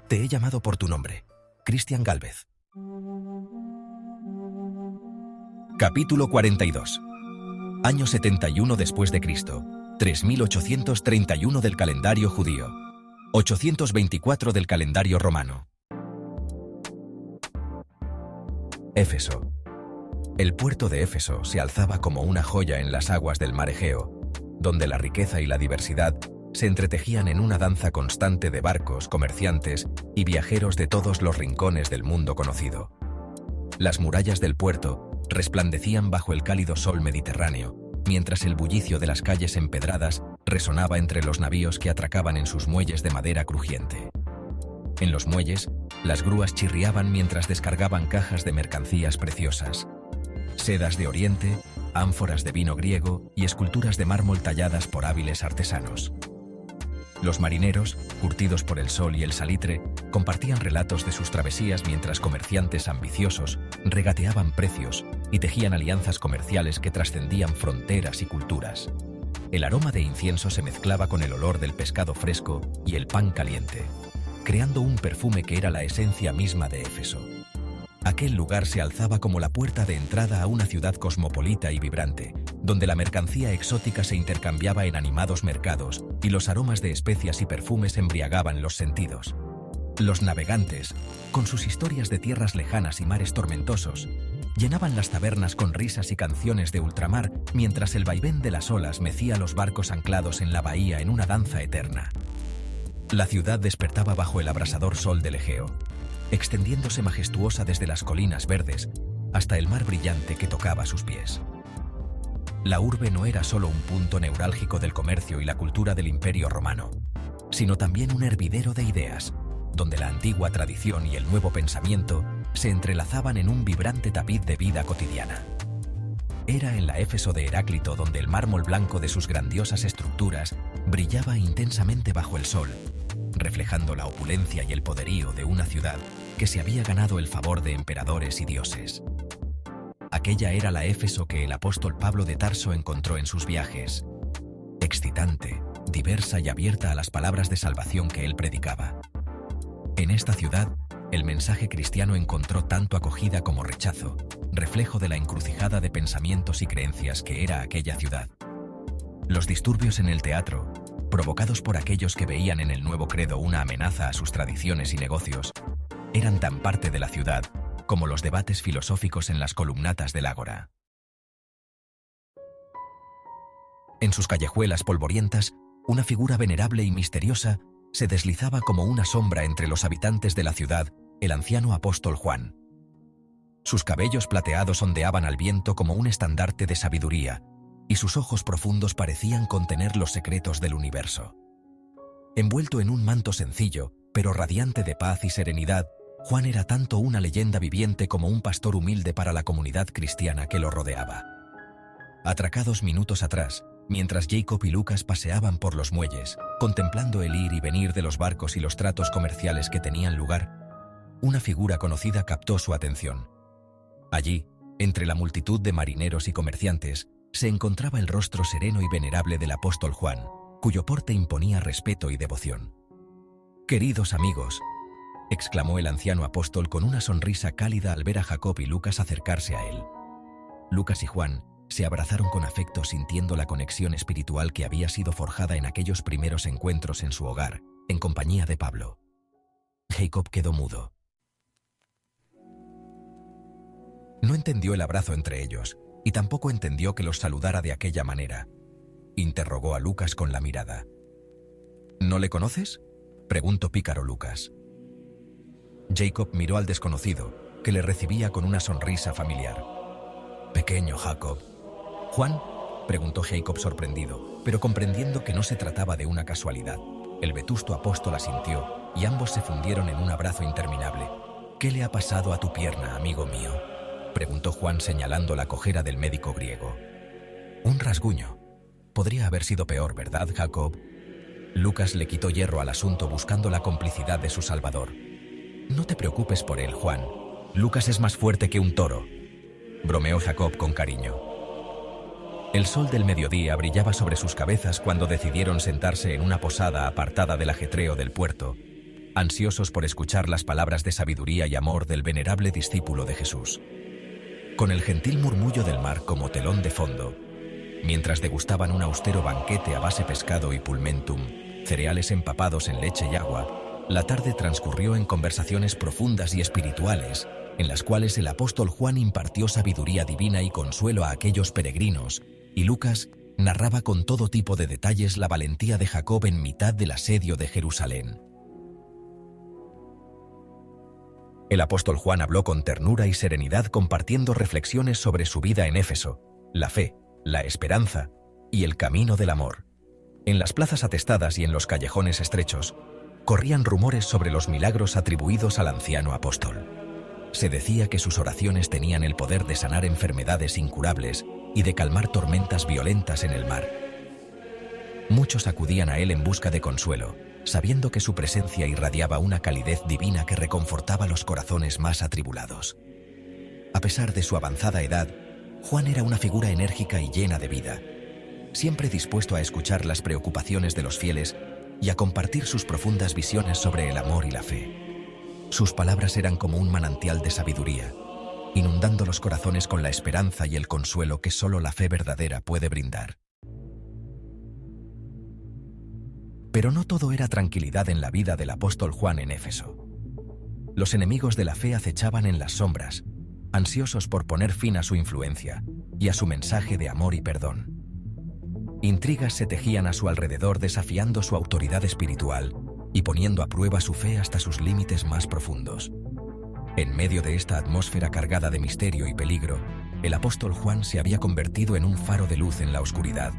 Te he llamado por tu nombre, Cristian Gálvez. Capítulo 42. Año 71 después de Cristo, 3831 del calendario judío, 824 del calendario romano. Éfeso. El puerto de Éfeso se alzaba como una joya en las aguas del mar Egeo, donde la riqueza y la diversidad se entretejían en una danza constante de barcos, comerciantes y viajeros de todos los rincones del mundo conocido. Las murallas del puerto resplandecían bajo el cálido sol mediterráneo, mientras el bullicio de las calles empedradas resonaba entre los navíos que atracaban en sus muelles de madera crujiente. En los muelles, las grúas chirriaban mientras descargaban cajas de mercancías preciosas. Sedas de Oriente, ánforas de vino griego y esculturas de mármol talladas por hábiles artesanos. Los marineros, curtidos por el sol y el salitre, compartían relatos de sus travesías mientras comerciantes ambiciosos regateaban precios y tejían alianzas comerciales que trascendían fronteras y culturas. El aroma de incienso se mezclaba con el olor del pescado fresco y el pan caliente, creando un perfume que era la esencia misma de Éfeso. Aquel lugar se alzaba como la puerta de entrada a una ciudad cosmopolita y vibrante, donde la mercancía exótica se intercambiaba en animados mercados y los aromas de especias y perfumes embriagaban los sentidos. Los navegantes, con sus historias de tierras lejanas y mares tormentosos, llenaban las tabernas con risas y canciones de ultramar mientras el vaivén de las olas mecía los barcos anclados en la bahía en una danza eterna. La ciudad despertaba bajo el abrasador sol del Egeo, extendiéndose majestuosa desde las colinas verdes hasta el mar brillante que tocaba sus pies. La urbe no era solo un punto neurálgico del comercio y la cultura del Imperio Romano, sino también un hervidero de ideas, donde la antigua tradición y el nuevo pensamiento se entrelazaban en un vibrante tapiz de vida cotidiana. Era en la Éfeso de Heráclito donde el mármol blanco de sus grandiosas estructuras brillaba intensamente bajo el sol, reflejando la opulencia y el poderío de una ciudad que se había ganado el favor de emperadores y dioses. Aquella era la Éfeso que el apóstol Pablo de Tarso encontró en sus viajes, excitante, diversa y abierta a las palabras de salvación que él predicaba. En esta ciudad, el mensaje cristiano encontró tanto acogida como rechazo, reflejo de la encrucijada de pensamientos y creencias que era aquella ciudad. Los disturbios en el teatro, provocados por aquellos que veían en el nuevo credo una amenaza a sus tradiciones y negocios, eran tan parte de la ciudad como los debates filosóficos en las columnatas del ágora. En sus callejuelas polvorientas, una figura venerable y misteriosa se deslizaba como una sombra entre los habitantes de la ciudad, el anciano apóstol Juan. Sus cabellos plateados ondeaban al viento como un estandarte de sabiduría, y sus ojos profundos parecían contener los secretos del universo. Envuelto en un manto sencillo, pero radiante de paz y serenidad, Juan era tanto una leyenda viviente como un pastor humilde para la comunidad cristiana que lo rodeaba. Atracados minutos atrás, mientras Jacob y Lucas paseaban por los muelles, contemplando el ir y venir de los barcos y los tratos comerciales que tenían lugar, una figura conocida captó su atención. Allí, entre la multitud de marineros y comerciantes, se encontraba el rostro sereno y venerable del apóstol Juan, cuyo porte imponía respeto y devoción. «Queridos amigos», exclamó el anciano apóstol con una sonrisa cálida al ver a Jacob y Lucas acercarse a él. Lucas y Juan se abrazaron con afecto sintiendo la conexión espiritual que había sido forjada en aquellos primeros encuentros en su hogar, en compañía de Pablo. Jacob quedó mudo. No entendió el abrazo entre ellos, y tampoco entendió que los saludara de aquella manera. Interrogó a Lucas con la mirada. «¿No le conoces?», preguntó pícaro Lucas. Jacob miró al desconocido, que le recibía con una sonrisa familiar. «Pequeño Jacob». «¿Juan?», preguntó Jacob sorprendido, pero comprendiendo que no se trataba de una casualidad. El vetusto apóstol asintió, y ambos se fundieron en un abrazo interminable. «¿Qué le ha pasado a tu pierna, amigo mío?», preguntó Juan señalando la cojera del médico griego. «Un rasguño. Podría haber sido peor, ¿verdad, Jacob?». Lucas le quitó hierro al asunto buscando la complicidad de su salvador. «No te preocupes por él, Juan. Lucas es más fuerte que un toro», bromeó Jacob con cariño. El sol del mediodía brillaba sobre sus cabezas cuando decidieron sentarse en una posada apartada del ajetreo del puerto, ansiosos por escuchar las palabras de sabiduría y amor del venerable discípulo de Jesús. Con el gentil murmullo del mar como telón de fondo, mientras degustaban un austero banquete a base pescado y pulmentum, cereales empapados en leche y agua, la tarde transcurrió en conversaciones profundas y espirituales, en las cuales el apóstol Juan impartió sabiduría divina y consuelo a aquellos peregrinos, y Lucas narraba con todo tipo de detalles la valentía de Jacob en mitad del asedio de Jerusalén. El apóstol Juan habló con ternura y serenidad, compartiendo reflexiones sobre su vida en Éfeso, la fe, la esperanza y el camino del amor. En las plazas atestadas y en los callejones estrechos, corrían rumores sobre los milagros atribuidos al anciano apóstol. Se decía que sus oraciones tenían el poder de sanar enfermedades incurables y de calmar tormentas violentas en el mar. Muchos acudían a él en busca de consuelo, sabiendo que su presencia irradiaba una calidez divina que reconfortaba los corazones más atribulados. A pesar de su avanzada edad, Juan era una figura enérgica y llena de vida, siempre dispuesto a escuchar las preocupaciones de los fieles y a compartir sus profundas visiones sobre el amor y la fe. Sus palabras eran como un manantial de sabiduría, inundando los corazones con la esperanza y el consuelo que solo la fe verdadera puede brindar. Pero no todo era tranquilidad en la vida del apóstol Juan en Éfeso. Los enemigos de la fe acechaban en las sombras, ansiosos por poner fin a su influencia y a su mensaje de amor y perdón. Intrigas se tejían a su alrededor, desafiando su autoridad espiritual y poniendo a prueba su fe hasta sus límites más profundos. En medio de esta atmósfera cargada de misterio y peligro, el apóstol Juan se había convertido en un faro de luz en la oscuridad,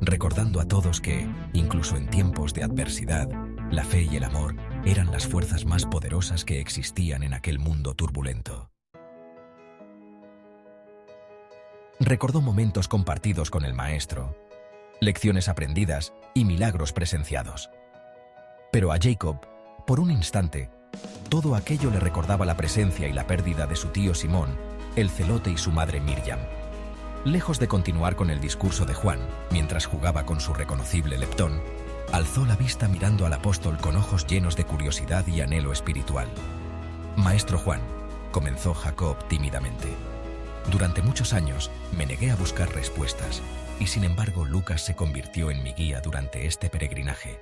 recordando a todos que, incluso en tiempos de adversidad, la fe y el amor eran las fuerzas más poderosas que existían en aquel mundo turbulento. Recordó momentos compartidos con el Maestro, lecciones aprendidas y milagros presenciados. Pero a Jacob, por un instante, todo aquello le recordaba la presencia y la pérdida de su tío Simón, el celote, y su madre Miriam. Lejos de continuar con el discurso de Juan, mientras jugaba con su reconocible leptón, alzó la vista mirando al apóstol con ojos llenos de curiosidad y anhelo espiritual. «Maestro Juan», comenzó Jacob tímidamente, «durante muchos años me negué a buscar respuestas, y sin embargo Lucas se convirtió en mi guía durante este peregrinaje.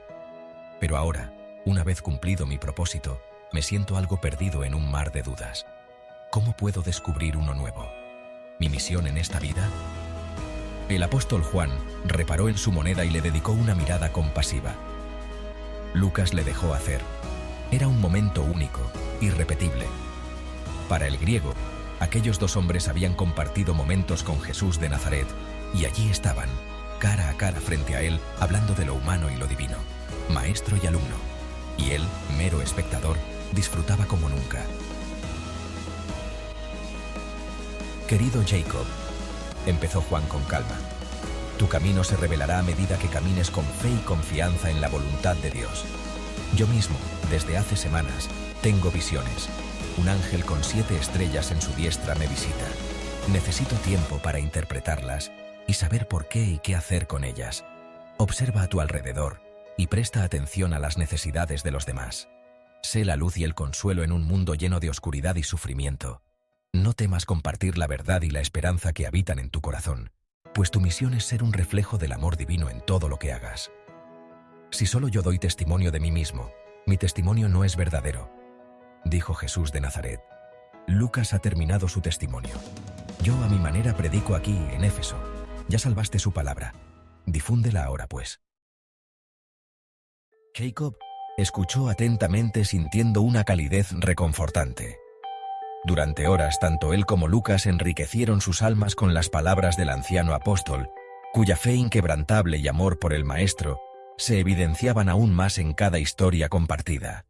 Pero ahora, una vez cumplido mi propósito, me siento algo perdido en un mar de dudas. ¿Cómo puedo descubrir uno nuevo? ¿Mi misión en esta vida?» El apóstol Juan reparó en su moneda y le dedicó una mirada compasiva. Lucas le dejó hacer. Era un momento único, irrepetible. Para el griego, aquellos dos hombres habían compartido momentos con Jesús de Nazaret, y allí estaban, cara a cara frente a él, hablando de lo humano y lo divino, maestro y alumno. Y él, mero espectador, disfrutaba como nunca. «Querido Jacob», empezó Juan con calma, «tu camino se revelará a medida que camines con fe y confianza en la voluntad de Dios. Yo mismo, desde hace semanas, tengo visiones. Un ángel con 7 estrellas en su diestra me visita. Necesito tiempo para interpretarlas y saber por qué y qué hacer con ellas. Observa a tu alrededor y presta atención a las necesidades de los demás. Sé la luz y el consuelo en un mundo lleno de oscuridad y sufrimiento. No temas compartir la verdad y la esperanza que habitan en tu corazón, pues tu misión es ser un reflejo del amor divino en todo lo que hagas. Si solo yo doy testimonio de mí mismo, mi testimonio no es verdadero», dijo Jesús de Nazaret. «Lucas ha terminado su testimonio. Yo a mi manera predico aquí, en Éfeso. Ya salvaste su palabra. Difúndela ahora, pues». Jacob escuchó atentamente, sintiendo una calidez reconfortante. Durante horas, tanto él como Lucas enriquecieron sus almas con las palabras del anciano apóstol, cuya fe inquebrantable y amor por el Maestro se evidenciaban aún más en cada historia compartida.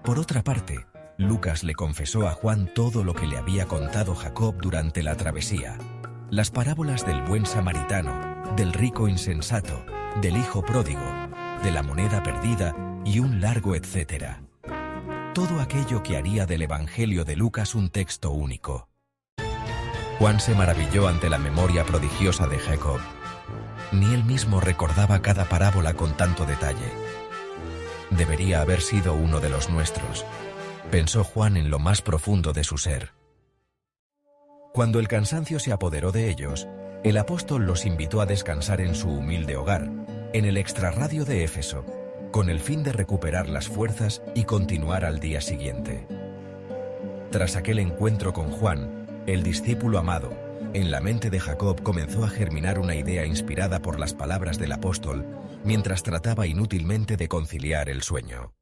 Por otra parte, Lucas le confesó a Juan todo lo que le había contado Jacob durante la travesía: las parábolas del buen samaritano, del rico insensato, del hijo pródigo, de la moneda perdida y un largo etcétera. Todo aquello que haría del Evangelio de Lucas un texto único. Juan se maravilló ante la memoria prodigiosa de Jacob. Ni él mismo recordaba cada parábola con tanto detalle. Debería haber sido uno de los nuestros, pensó Juan en lo más profundo de su ser. Cuando el cansancio se apoderó de ellos, el apóstol los invitó a descansar en su humilde hogar, en el extrarradio de Éfeso, con el fin de recuperar las fuerzas y continuar al día siguiente. Tras aquel encuentro con Juan, el discípulo amado, en la mente de Jacob comenzó a germinar una idea inspirada por las palabras del apóstol, mientras trataba inútilmente de conciliar el sueño.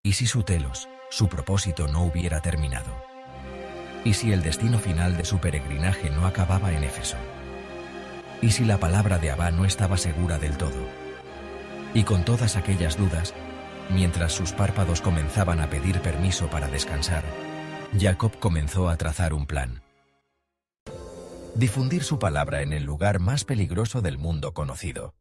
¿Y si su telos, su propósito, no hubiera terminado? ¿Y si el destino final de su peregrinaje no acababa en Éfeso? ¿Y si la palabra de Abba no estaba segura del todo? Y con todas aquellas dudas, mientras sus párpados comenzaban a pedir permiso para descansar, Jacob comenzó a trazar un plan. Difundir su palabra en el lugar más peligroso del mundo conocido.